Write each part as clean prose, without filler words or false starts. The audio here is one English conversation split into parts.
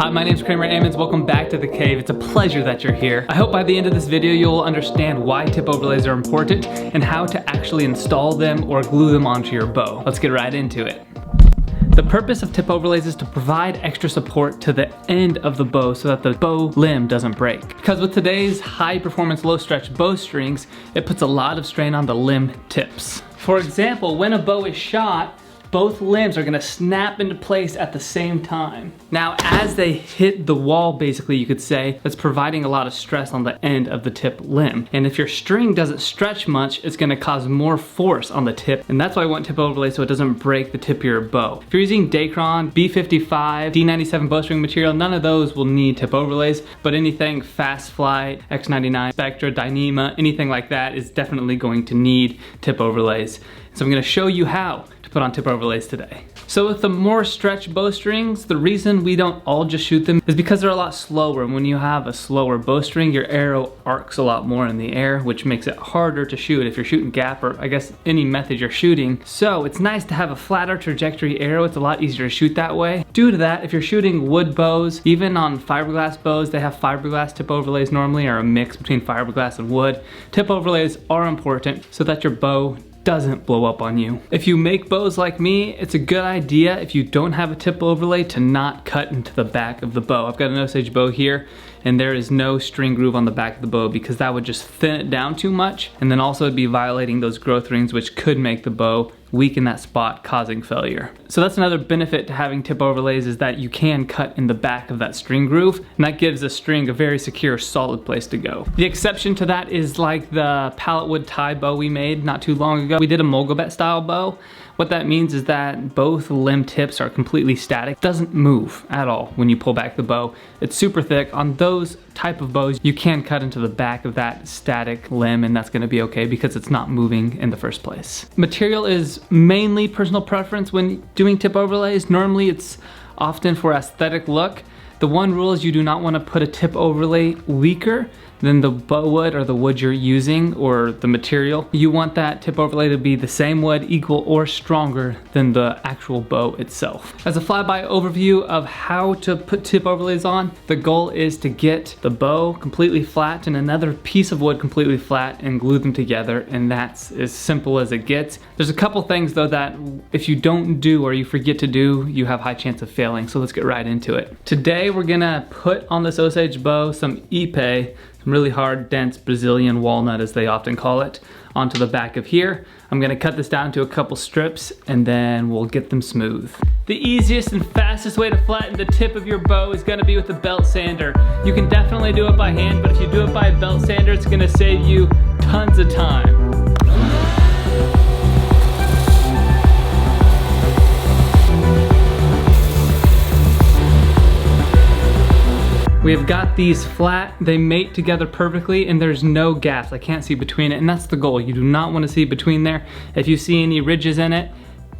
Hi, my name's Kramers. Welcome back to the cave. It's a pleasure that you're here. I hope by the end of this video you'll understand why tip overlays are important and how to actually install them or glue them onto your bow. Let's get right into it. The purpose of tip overlays is to provide extra support to the end of the bow so that the bow limb doesn't break. Because with today's high performance low stretch bowstrings, it puts a lot of strain on the limb tips. For example, when a bow is shot, both limbs are gonna snap into place at the same time. Now, as they hit the wall, basically, you could say, that's providing a lot of stress on the end of the tip limb. And if your string doesn't stretch much, it's gonna cause more force on the tip. And that's why I want tip overlays so it doesn't break the tip of your bow. If you're using Dacron, B55, D97 bowstring material, none of those will need tip overlays, but anything Fast Flight, X99, Spectra, Dyneema, anything like that is definitely going to need tip overlays. So I'm gonna show you how to put on tip overlays today. So with the more stretch bowstrings, the reason we don't all just shoot them is because they're a lot slower. And when you have a slower bowstring, your arrow arcs a lot more in the air, which makes it harder to shoot if you're shooting gap or I guess any method you're shooting. So it's nice to have a flatter trajectory arrow. It's a lot easier to shoot that way. Due to that, if you're shooting wood bows, even on fiberglass bows, they have fiberglass tip overlays normally, or a mix between fiberglass and wood. Tip overlays are important so that your bow doesn't blow up on you. If you make bows like me, it's a good idea if you don't have a tip overlay to not cut into the back of the bow. I've got an Osage bow here and there is no string groove on the back of the bow because that would just thin it down too much, and then also it'd be violating those growth rings, which could make the bow weak in that spot, causing failure. So that's another benefit to having tip overlays, is that you can cut in the back of that string groove, and that gives the string a very secure, solid place to go. The exception to that is like the pallet wood tie bow we made not too long ago. We did a Mogulbet style bow. What that means is that both limb tips are completely static. It doesn't move at all when you pull back the bow. It's super thick. On those type of bows, you can cut into the back of that static limb, and that's gonna be okay because it's not moving in the first place. Material is mainly personal preference when doing tip overlays. Normally it's often for aesthetic look. The one rule is you do not want to put a tip overlay weaker than the bow wood or the wood you're using or the material. You want that tip overlay to be the same wood, equal, or stronger than the actual bow itself. As a flyby overview of how to put tip overlays on, the goal is to get the bow completely flat and another piece of wood completely flat and glue them together, and that's as simple as it gets. There's a couple things though that if you don't do or you forget to do, you have high chance of failing, so let's get right into it. Today we're gonna put on this Osage bow some Ipe, some really hard, dense Brazilian walnut as they often call it, onto the back of here. I'm gonna cut this down to a couple strips and then we'll get them smooth. The easiest and fastest way to flatten the tip of your bow is gonna be with a belt sander. You can definitely do it by hand, but if you do it by a belt sander, it's gonna save you tons of time. We have got these flat, they mate together perfectly, and there's no gaps. I can't see between it, and that's the goal. You do not want to see between there. If you see any ridges in it,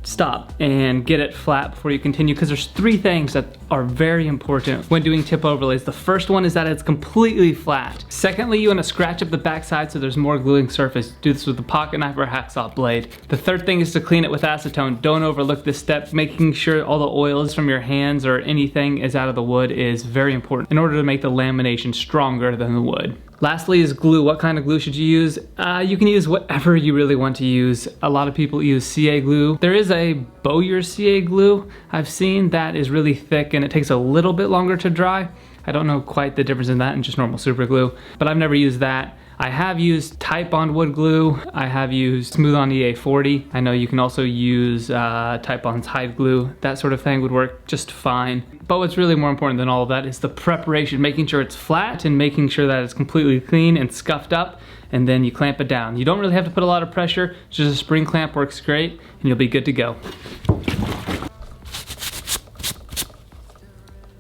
stop and get it flat before you continue, because there's three things that are very important when doing tip overlays. The first one is that it's completely flat. Secondly, you want to scratch up the backside so there's more gluing surface. Do this with a pocket knife or a hacksaw blade. The third thing is to clean it with acetone. Don't overlook this step. Making sure all the oils from your hands or anything is out of the wood is very important in order to make the lamination stronger than the wood. Lastly is glue. What kind of glue should you use? You can use whatever you really want to use. A lot of people use CA glue. There is a Bowyer CA glue I've seen that is really thick and it takes a little bit longer to dry. I don't know quite the difference in that and just normal super glue, but I've never used that. I have used Type-On wood glue. I have used Smooth-On EA40. I know you can also use Type-On's hide glue. That sort of thing would work just fine. But what's really more important than all of that is the preparation, making sure it's flat and making sure that it's completely clean and scuffed up, and then you clamp it down. You don't really have to put a lot of pressure. Just a spring clamp works great and you'll be good to go.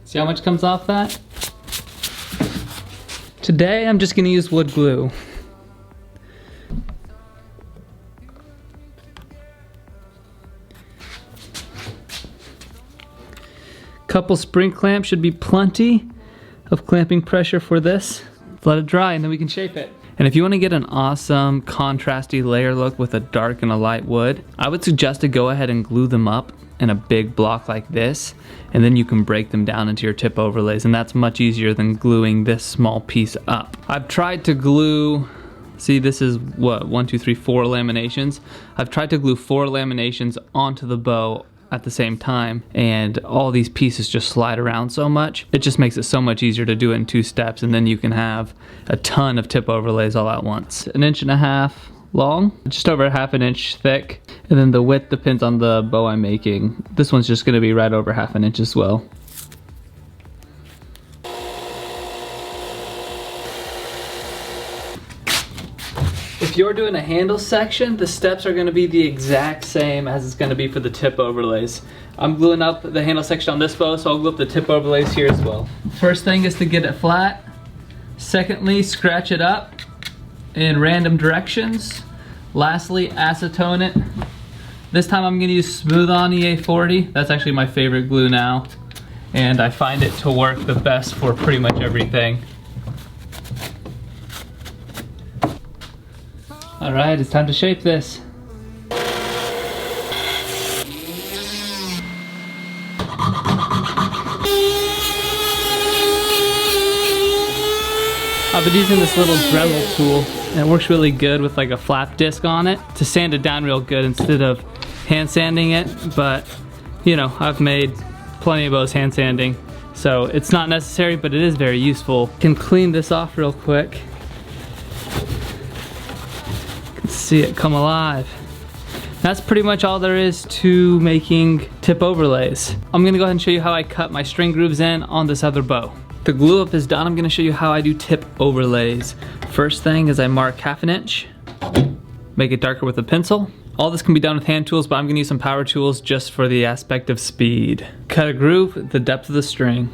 See how much comes off that? Today I'm just gonna use wood glue. Couple spring clamps should be plenty of clamping pressure for this. Let it dry and then we can shape it. And if you want to get an awesome contrasty layer look with a dark and a light wood, I would suggest to go ahead and glue them up in a big block like this, and then you can break them down into your tip overlays, and that's much easier than gluing this small piece up. I've tried to glue, see, this is what, 1, 2, 3, 4 laminations. I've tried to glue 4 laminations onto the bow at the same time, and all these pieces just slide around so much. It just makes it so much easier to do it in 2 steps, and then you can have a ton of tip overlays all at once. 1.5 inches long, just over 1/2 inch thick, and then the width depends on the bow I'm making. This one's just gonna be right over 1/2 inch as well. If you're doing a handle section, the steps are gonna be the exact same as it's gonna be for the tip overlays. I'm gluing up the handle section on this bow, so I'll glue up the tip overlays here as well. First thing is to get it flat. Secondly, scratch it up in random directions. Lastly, acetone it. This time I'm gonna use Smooth On EA40. That's actually my favorite glue now, and I find it to work the best for pretty much everything. All right, it's time to shape this. I've been using this little Dremel tool, and it works really good with like a flap disc on it to sand it down real good instead of hand sanding it. But you know, I've made plenty of bows hand sanding, so it's not necessary, but it is very useful. Can clean this off real quick. See it come alive. That's pretty much all there is to making tip overlays. I'm gonna go ahead and show you how I cut my string grooves in on this other bow. The glue up is done. I'm gonna show you how I do tip overlays. First thing is I mark 1/2 inch, make it darker with a pencil. All this can be done with hand tools, but I'm gonna use some power tools just for the aspect of speed. Cut a groove, the depth of the string.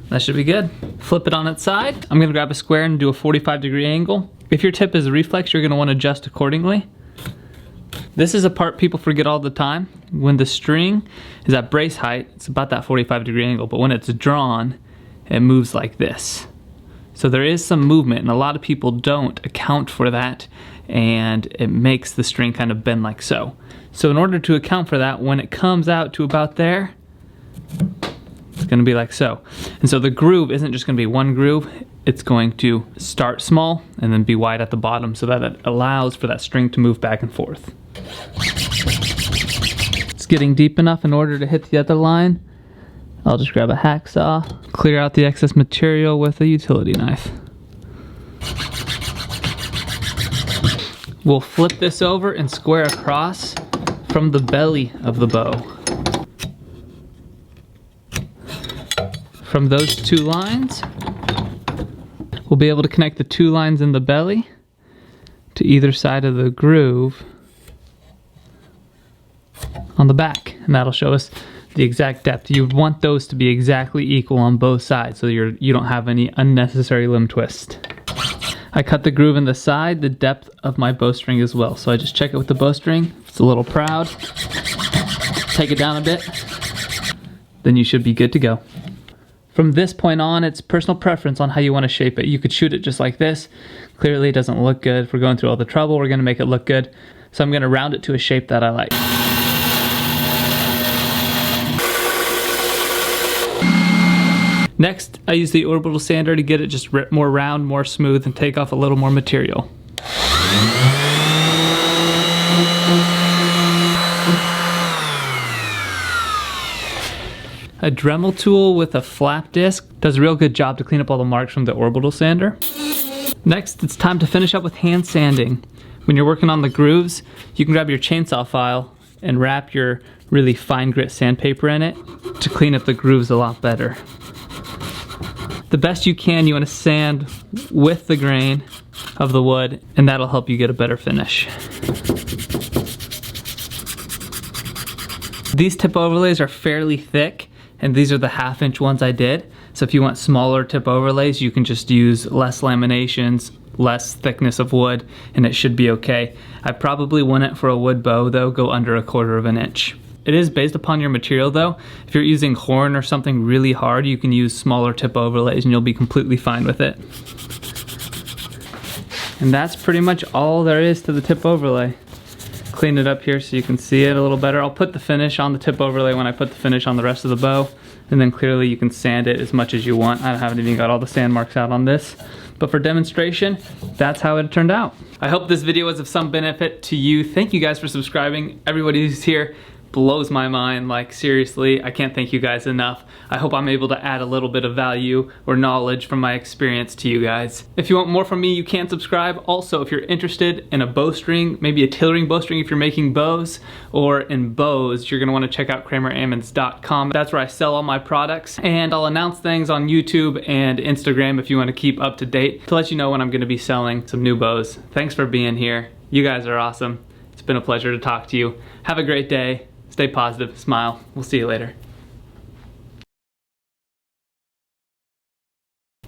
That should be good. Flip it on its side. I'm gonna grab a square and do a 45-degree angle. If your tip is a reflex, you're gonna wanna adjust accordingly. This is a part people forget all the time. When the string is at brace height, it's about that 45-degree angle, but when it's drawn, it moves like this. So there is some movement, and a lot of people don't account for that, and it makes the string kind of bend like so. So in order to account for that, when it comes out to about there, it's gonna be like so. And so the groove isn't just gonna be one groove, it's going to start small and then be wide at the bottom so that it allows for that string to move back and forth. It's getting deep enough in order to hit the other line. I'll just grab a hacksaw, clear out the excess material with a utility knife. We'll flip this over and square across from the belly of the bow. From those 2 lines, we'll be able to connect the 2 lines in the belly to either side of the groove on the back, and that'll show us the exact depth. You want those to be exactly equal on both sides so you don't have any unnecessary limb twist. I cut the groove in the side, the depth of my bowstring as well. So I just check it with the bowstring. If it's a little proud, take it down a bit, then you should be good to go. From this point on, it's personal preference on how you want to shape it. You could shoot it just like this. Clearly it doesn't look good. If we're going through all the trouble, we're gonna make it look good. So I'm gonna round it to a shape that I like. Next, I use the orbital sander to get it just more round, more smooth, and take off a little more material. A Dremel tool with a flap disc does a real good job to clean up all the marks from the orbital sander. Next, it's time to finish up with hand sanding. When you're working on the grooves, you can grab your chainsaw file and wrap your really fine grit sandpaper in it to clean up the grooves a lot better. The best you want to sand with the grain of the wood, and that'll help you get a better finish. These tip overlays are fairly thick, and these are the 1/2 inch ones I did. So if you want smaller tip overlays, you can just use less laminations, less thickness of wood, and it should be okay. I probably wouldn't, for a wood bow though, go under 1/4 inch. It is based upon your material though. If you're using horn or something really hard, you can use smaller tip overlays and you'll be completely fine with it. And that's pretty much all there is to the tip overlay. clean it up here so you can see it a little better. I'll put the finish on the tip overlay when I put the finish on the rest of the bow, and then clearly you can sand it as much as you want. I haven't even got all the sand marks out on this, but for demonstration, that's how it turned out. I hope this video was of some benefit to you. Thank you guys for subscribing. Everybody who's here blows my mind, like seriously, I can't thank you guys enough. I hope I'm able to add a little bit of value or knowledge from my experience to you guys. If you want more from me, you can subscribe. Also, if you're interested in a bowstring, maybe a tailoring bowstring if you're making bows, or in bows, you're gonna wanna check out KramerAmmons.com. That's where I sell all my products, and I'll announce things on YouTube and Instagram if you wanna keep up to date to let you know when I'm gonna be selling some new bows. Thanks for being here. You guys are awesome. It's been a pleasure to talk to you. Have a great day. Stay positive, smile. We'll see you later.